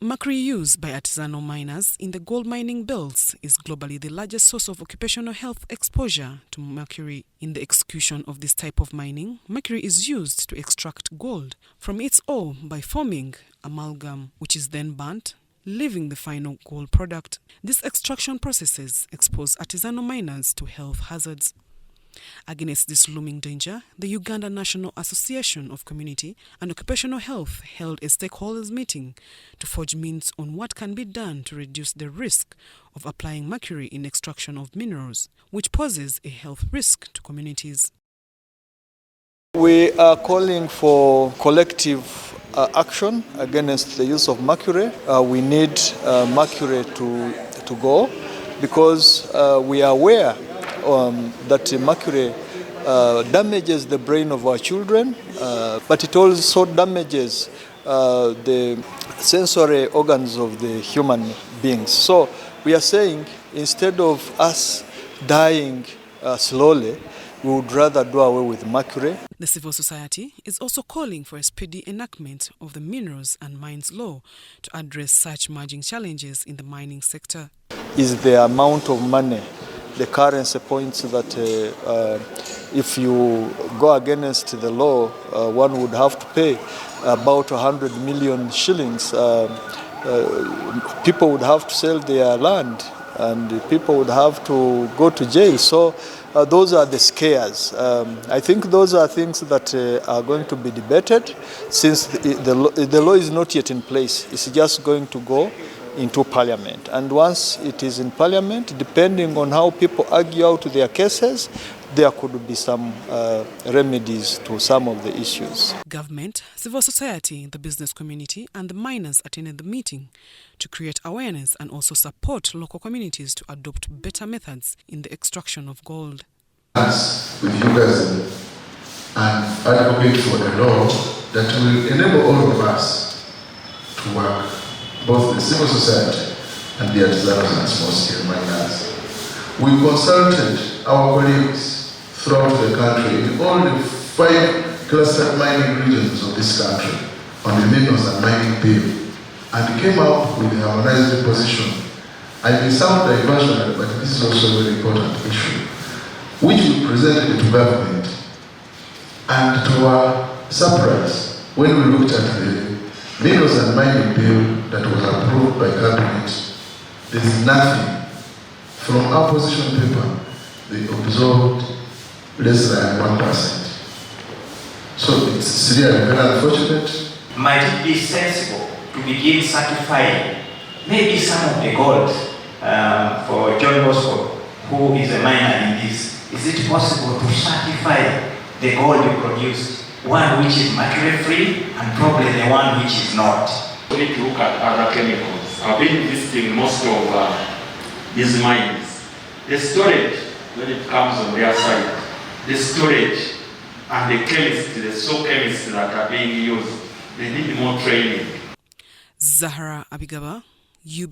Mercury use by artisanal miners in the gold mining belts is globally the largest source of occupational health exposure to mercury. In the execution of this type of mining, mercury is used to extract gold from its ore by forming amalgam, which is then burnt, leaving the final gold product. These extraction processes expose artisanal miners to health hazards. Against this looming danger, the Uganda National Association of Community and Occupational Health held a stakeholders meeting to forge means on what can be done to reduce the risk of applying mercury in extraction of minerals, which poses a health risk to communities. We are calling for collective action against the use of mercury. We need mercury to go because we are aware that mercury damages the brain of our children, but it also damages the sensory organs of the human beings. So we are saying instead of us dying slowly, we would rather do away with mercury. The civil society is also calling for a speedy enactment of the Minerals and Mines Law to address such emerging challenges in the mining sector. Is the amount of money. The currency points that if you go against the law, one would have to pay about 100 million shillings. People would have to sell their land and people would have to go to jail. So those are the scares. I think those are things that are going to be debated since the law is not yet in place. It's just going to go into Parliament. And once it is in Parliament, depending on how people argue out their cases, there could be some remedies to some of the issues. Government, civil society, the business community and the miners attended the meeting to create awareness and also support local communities to adopt better methods in the extraction of gold. As with you guys and advocate for a law that will enable all of us to work, both the civil society and the artisanal and small-scale miners. We consulted our colleagues throughout the country in all the 5 clustered mining regions of this country on the minerals and mining bill and came up with a harmonized position. I may sound diversionary, but this is also a very important issue, which we presented to government. And to our surprise, when we looked at the minerals and mining bill that was approved by cabinet, there is nothing. From our position paper, they absorbed less than 1%. So it's really very unfortunate. Might it be sensible to begin certifying maybe some of the gold for John Bosco, who is a miner in this? Is it possible to certify the gold you produced, one which is mercury-free and probably the one which is not? We need to look at other chemicals. I've been visiting most of these mines. The storage, when it comes on their side, the storage and the chemists, the soil chemists that are being used, they need more training. Zahara Abigaba, UBC.